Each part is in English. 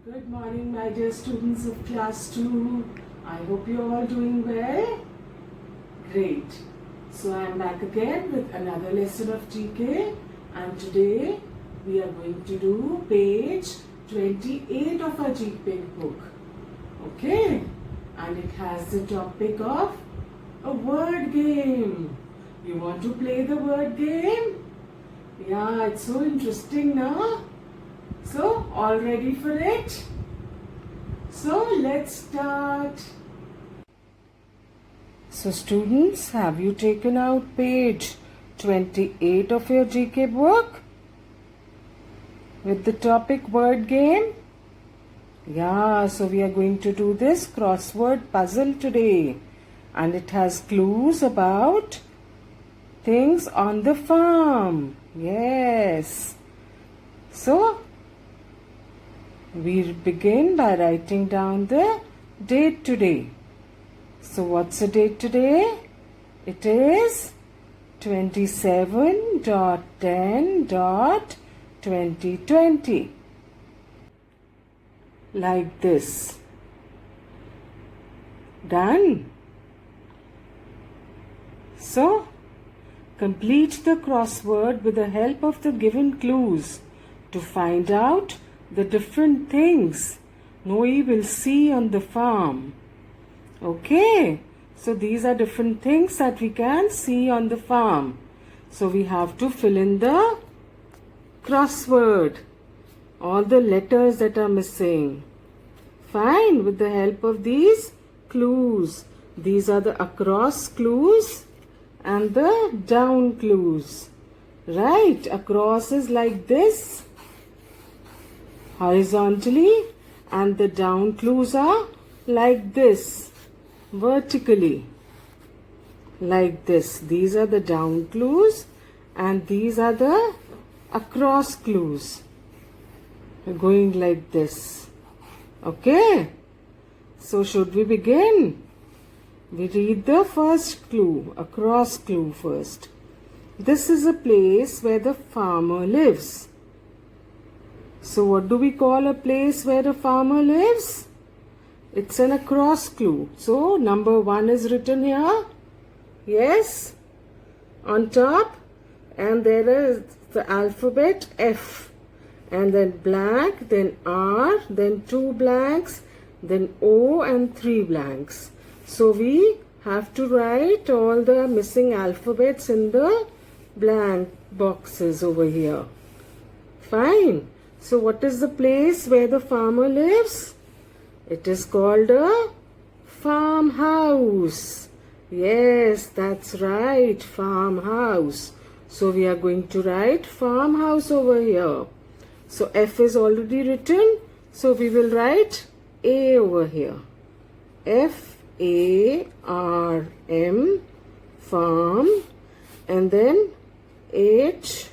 Good morning, my dear students of class 2. I hope you're all doing well. Great. So I'm back again with another lesson of GK, and today we are going to do page 28 of our GK book. Okay? And it has the topic of a word game. You want to play the word game? Yeah, it's so interesting now. So, all ready for it? So, let's start. So, students, have you taken out page 28 of your GK book with the topic word game? Yeah, so we are going to do this crossword puzzle today, and it has clues about things on the farm. Yes. So, we begin by writing down the date today. So what's the date today? It is 27.10.2020. Like this. Done. So, complete the crossword with the help of the given clues to find out the different things Noe will see on the farm. Okay, so these are different things that we can see on the farm. So we have to fill in the crossword, all the letters that are missing. Fine, with the help of these clues. These are the across clues and the down clues. Right, across is like this, horizontally, and the down clues are like this, vertically, like this. These are the down clues and these are the across clues, going like this. Okay, so should we begin? We read the first clue, across clue first. This is a place where the farmer lives. So what do we call a place where a farmer lives? It's an across clue. So number 1 is written here. Yes, on top. And there is the alphabet F. And then blank, then R, then 2 blanks, then O and 3 blanks. So we have to write all the missing alphabets in the blank boxes over here. Fine. So what is the place where the farmer lives? It is called a farmhouse. Yes, that's right, farmhouse. So we are going to write farmhouse over here. So F is already written. So we will write A over here. F-A-R-M, farm. And then H-O-U-S-E,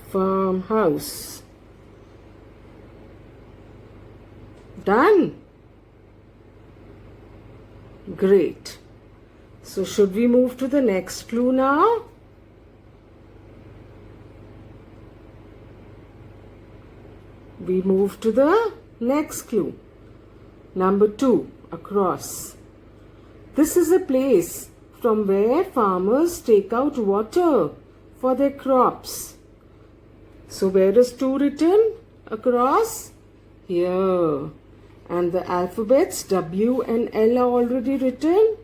farmhouse. Done? Great. So should we move to the next clue now? We move to the next clue. Number 2, across. This is a place from where farmers take out water for their crops. So where is 2 written? Across? Here. And the alphabets W and L are already written.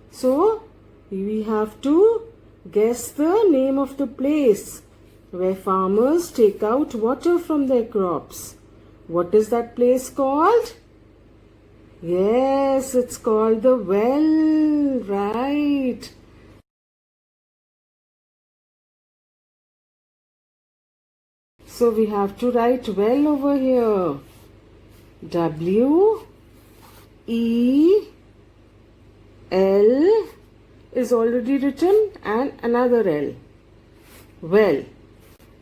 So we have to guess the name of the place where farmers take out water from their crops. What is that place called? Yes, it's called the well, right. So we have to write well over here. W, E, L is already written and another L. Well.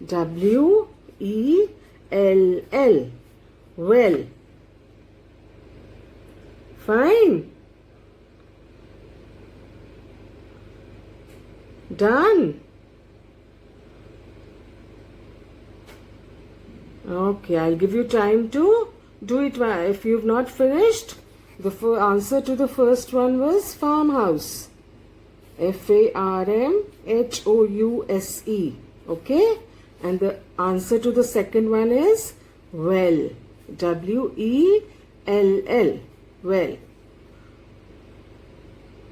W, E, L, L. Well. Fine. Done? Okay, I'll give you time to do it. If you've not finished, the answer to the first one was farmhouse. Farmhouse. Okay? And the answer to the second one is well. Well. Well.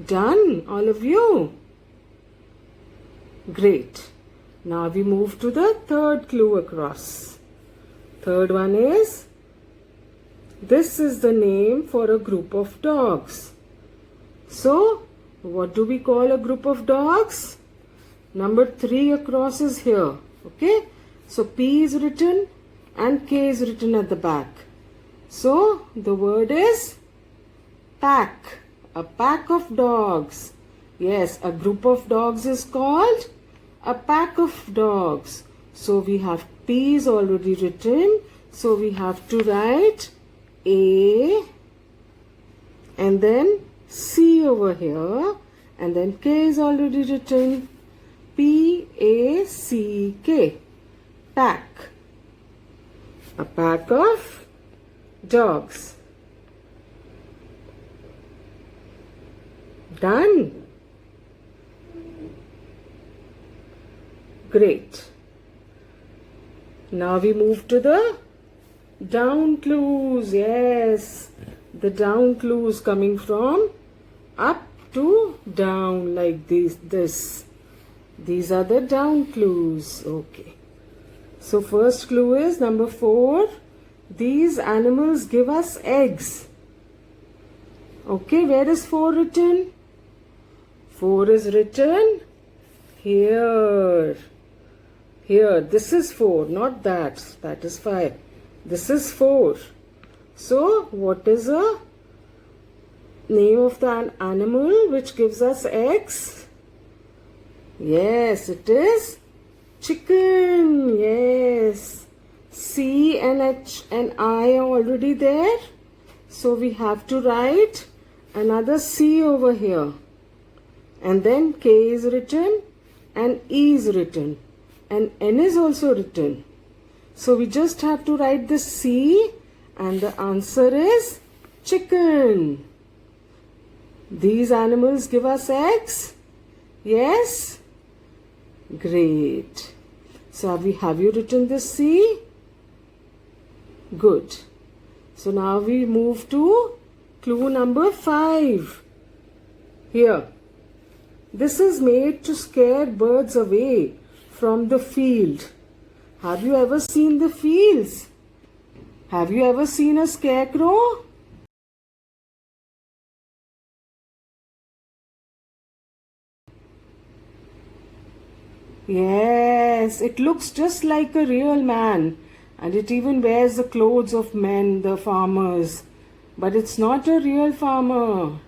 Done, all of you? Great. Now we move to the third clue across. Third one is, this is the name for a group of dogs. So, what do we call a group of dogs? Number 3 across is here. Okay? So, P is written and K is written at the back. So, the word is pack. A pack of dogs. Yes, a group of dogs is called a pack of dogs. So, we have P is already written. So, we have to write A and then C over here, and then K is already written. P-A-C-K. Pack. A pack of dogs. Done? Great. Now we move to the down clues. Yes, the down clues coming from up to down like this. These are the down clues. Okay. So first clue is number 4. These animals give us eggs. Okay, where is 4 written? 4 is written here. Here, this is 4, not that. That is 5. This is 4. So, what is the name of the animal which gives us eggs? Yes, it is chicken. Yes. C and H and I are already there. So, we have to write another C over here. And then K is written and E is written. And N is also written. So we just have to write the C and the answer is chicken. These animals give us eggs? Yes? Great. So have you written the C? Good. So now we move to clue number 5. Here. This is made to scare birds away from the field. Have you ever seen the fields? Have you ever seen a scarecrow? Yes, it looks just like a real man, and it even wears the clothes of men, the farmers. But it's not a real farmer.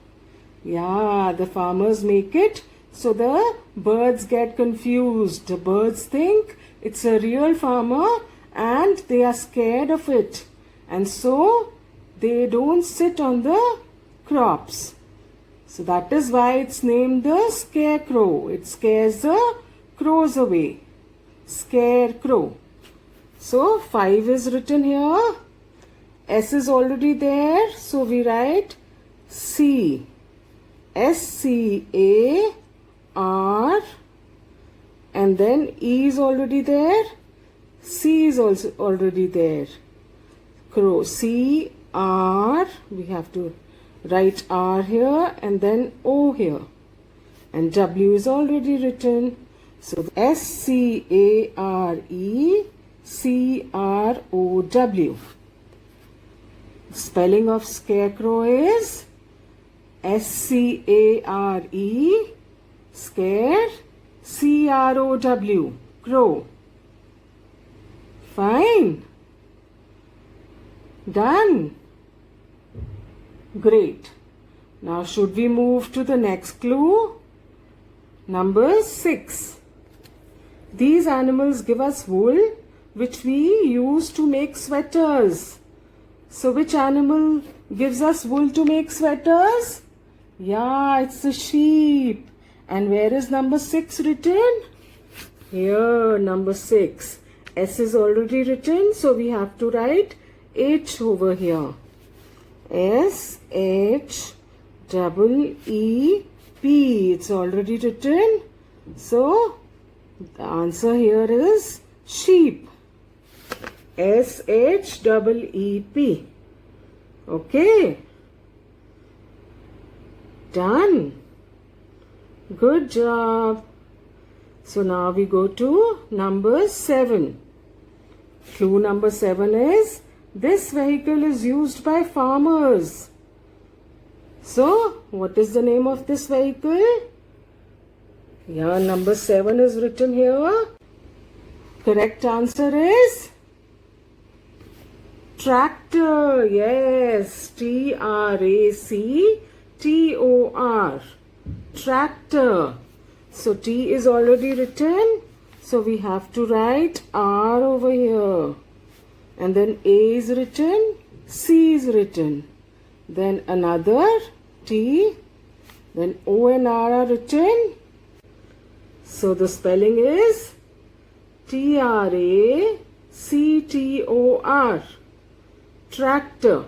Yeah, the farmers make it so the birds get confused. The birds think it's a real farmer and they are scared of it. And so they don't sit on the crops. So that is why it's named the scarecrow. It scares the crows away. Scarecrow. So 5 is written here. S is already there. So we write C. S-C-A-R, and then E is already there, C is also already there. Crow, C-R, we have to write R here and then O here. And W is already written. So S-C-A-R-E-C-R-O-W. Spelling of scarecrow is S-C-A-R-E, scare, C-R-O-W, crow. Fine. Done. Great. Now should we move to the next clue? Number 6. These animals give us wool which we use to make sweaters. So which animal gives us wool to make sweaters? Yeah, it's a sheep. And where is number 6 written? Here, number 6. S is already written, so we have to write H over here. S, H, double E, P. It's already written. So, the answer here is sheep. S, H, double E, P. Okay. Done. Good job. So now we go to number 7. Clue number 7 is, this vehicle is used by farmers. So, what is the name of this vehicle? Yeah, number 7 is written here. Correct answer is tractor. Yes, Tractor. Tractor. So T is already written. So we have to write R over here. And then A is written. C is written. Then another T. Then O and R are written. So the spelling is Tractor. Tractor.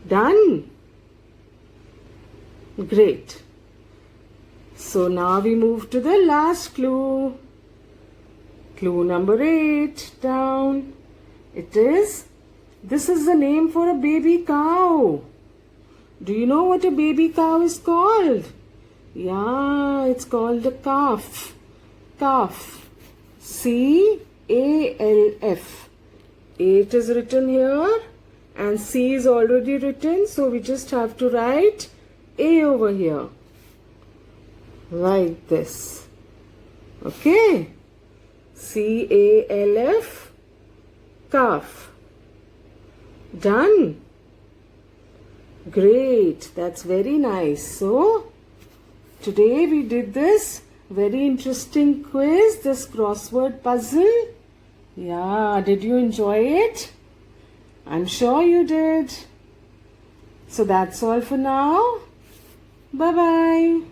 Done. Great. So now we move to the last clue. Clue number 8 down. It is, this is the name for a baby cow. Do you know what a baby cow is called? Yeah, it's called a calf. Calf. C-A-L-F. 8 is written here and C is already written, so we just have to write A over here. Like this. Okay. C-A-L-F. Calf. Done. Great. That's very nice. So, today we did this very interesting quiz, this crossword puzzle. Yeah, did you enjoy it? I'm sure you did. So that's all for now. Bye-bye.